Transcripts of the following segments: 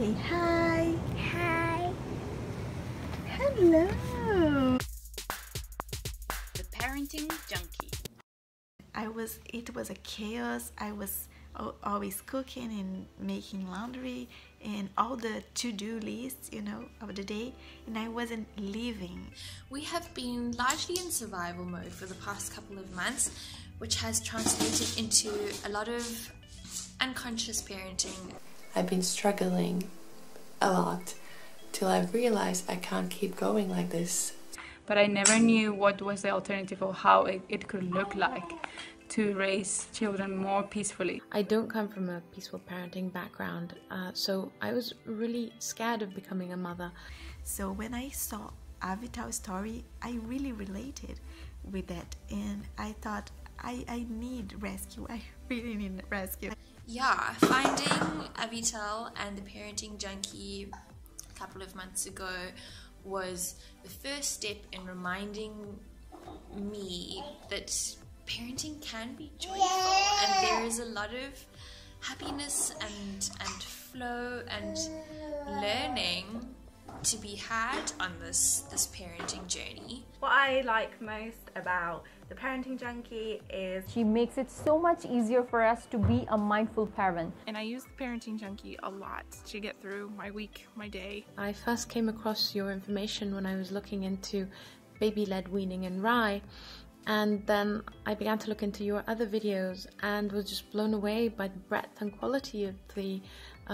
Say hi. Hi. Hello. The Parenting Junkie. It was a chaos. I was always cooking and making laundry and all the to-do lists, of the day, and I wasn't living. We have been largely in survival mode for the past couple of months, which has translated into a lot of unconscious parenting. I've been struggling a lot till I've realized I can't keep going like this. But I never knew what was the alternative or how it could look like to raise children more peacefully. I don't come from a peaceful parenting background, so I was really scared of becoming a mother. So when I saw Avital's story, I really related with that, and I thought I need rescue. I really need rescue. Yeah, finding Avital and the Parenting Junkie a couple of months ago was the first step in reminding me that parenting can be joyful, and there is a lot of happiness and flow and learning to be had on this parenting journey. What I like most about the Parenting Junkie is she makes it so much easier for us to be a mindful parent. And I use the Parenting Junkie a lot to get through my week, my day. I first came across your information when I was looking into baby-led weaning and rye, and then I began to look into your other videos and was just blown away by the breadth and quality of the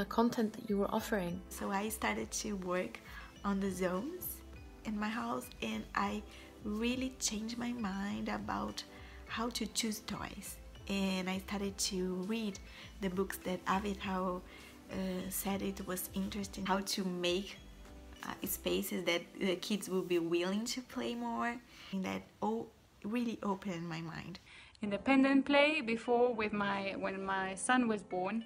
content that you were offering. So I started to work on the zones in my house, and I really changed my mind about how to choose toys. And I started to read the books that Avital said it was interesting, how to make spaces that the kids will be willing to play more, and that all really opened my mind. Independent play before when my son was born,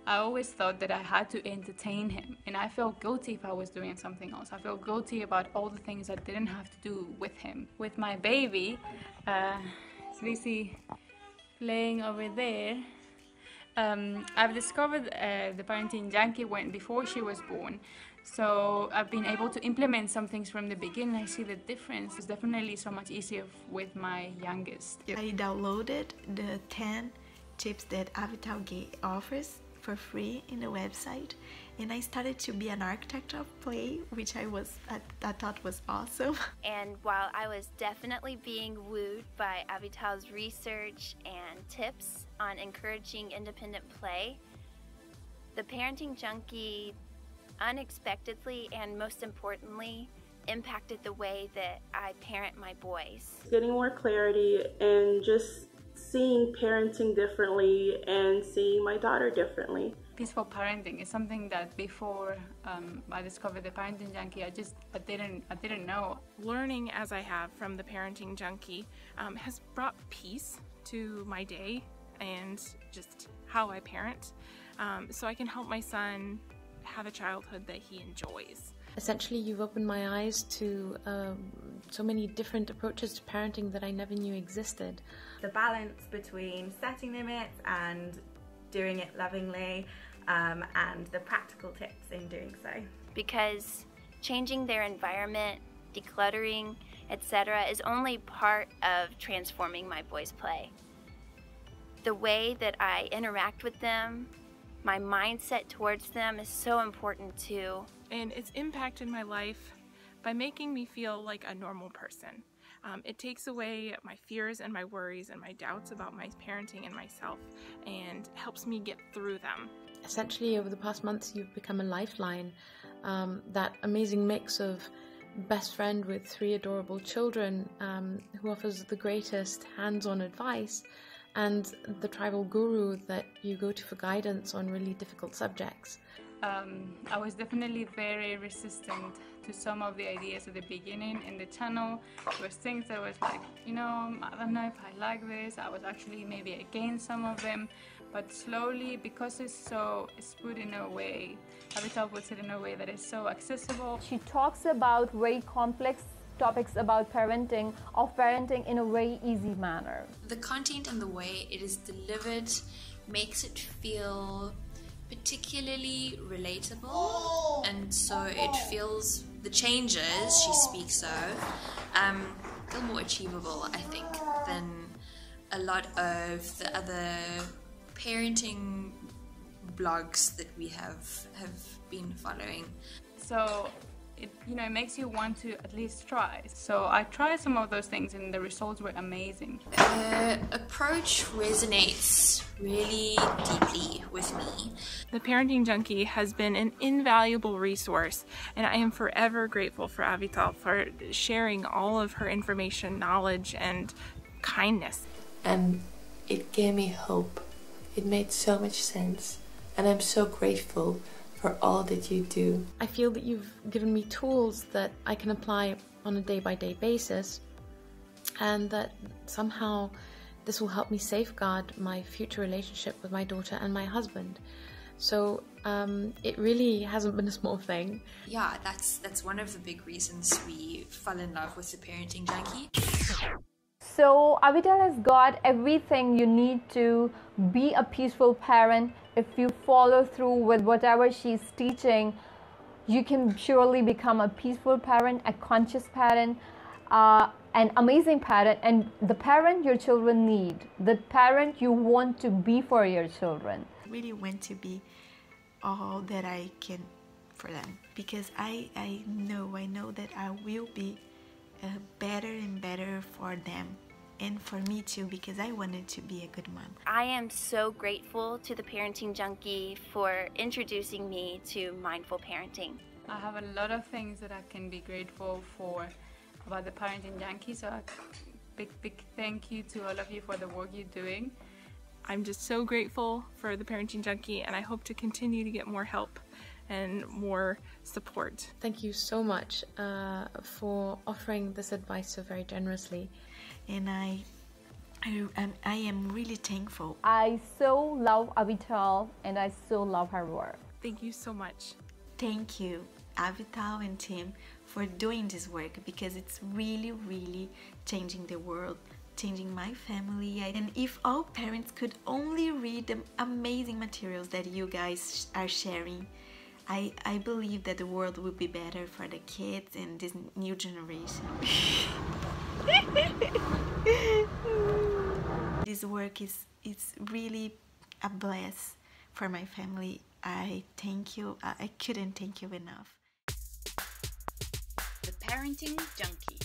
I always thought that I had to entertain him, and I felt guilty if I was doing something else. I felt guilty about all the things I didn't have to do with him. With my baby, Lucy playing over there, I've discovered the Parenting Junkie before she was born. So I've been able to implement some things from the beginning. I see the difference. It's definitely so much easier with my youngest. I downloaded the 10 tips that Avital offers for free in the website, and I started to be an architect of play, which I thought was awesome. And while I was definitely being wooed by Avital's research and tips on encouraging independent play, the Parenting Junkie unexpectedly and most importantly impacted the way that I parent my boys. Getting more clarity and just seeing parenting differently and seeing my daughter differently. Peaceful parenting is something that before I discovered the Parenting Junkie, I didn't know. Learning as I have from the Parenting Junkie has brought peace to my day and just how I parent, so I can help my son have a childhood that he enjoys. Essentially, you've opened my eyes to so many different approaches to parenting that I never knew existed. The balance between setting limits and doing it lovingly, and the practical tips in doing so. Because changing their environment, decluttering, etc. is only part of transforming my boys' play. The way that I interact with them, my mindset towards them is so important too. And it's impacted my life by making me feel like a normal person. It takes away my fears and my worries and my doubts about my parenting and myself, and helps me get through them. Essentially, over the past months, you've become a lifeline, that amazing mix of best friend with 3 adorable children, who offers the greatest hands-on advice, and the tribal guru that you go to for guidance on really difficult subjects. I was definitely very resistant to some of the ideas at the beginning in the channel. There was things that was like, I don't know if I like this. I was actually maybe against some of them, but slowly, because it's put in a way, Avital puts it in a way that is so accessible. She talks about very complex topics about parenting, in a very easy manner. The content and the way it is delivered makes it feel particularly relatable, and so it feels, the changes she speaks of feel more achievable, I think, than a lot of the other parenting blogs that we have been following. So it makes you want to at least try. So I tried some of those things and the results were amazing. The approach resonates really deeply with me. The Parenting Junkie has been an invaluable resource, and I am forever grateful for Avital for sharing all of her information, knowledge, and kindness. And it gave me hope. It made so much sense, and I'm so grateful for all that you do. I feel that you've given me tools that I can apply on a day-by-day basis, and that somehow this will help me safeguard my future relationship with my daughter and my husband. So it really hasn't been a small thing. Yeah, that's one of the big reasons we fell in love with the Parenting Junkie. So Avital has got everything you need to be a peaceful parent. If you follow through with whatever she's teaching, you can surely become a peaceful parent, a conscious parent, an amazing parent, and the parent your children need, the parent you want to be for your children. I really want to be all that I can for them, because I know that I will be better and better for them, and for me too, because I wanted to be a good mom. I am so grateful to the Parenting Junkie for introducing me to mindful parenting. I have a lot of things that I can be grateful for about the Parenting Junkie, so a big thank you to all of you for the work you're doing. I'm just so grateful for the Parenting Junkie, and I hope to continue to get more help and more support. Thank you so much for offering this advice so very generously. And I am really thankful. I so love Avital, and I so love her work. Thank you so much. Thank you, Avital and Tim, for doing this work, because it's really changing the world, changing my family. And if all parents could only read the amazing materials that you guys are sharing, I believe that the world would be better for the kids and this new generation. This work is really a bless for my family. I thank you. I couldn't thank you enough. The Parenting Junkie.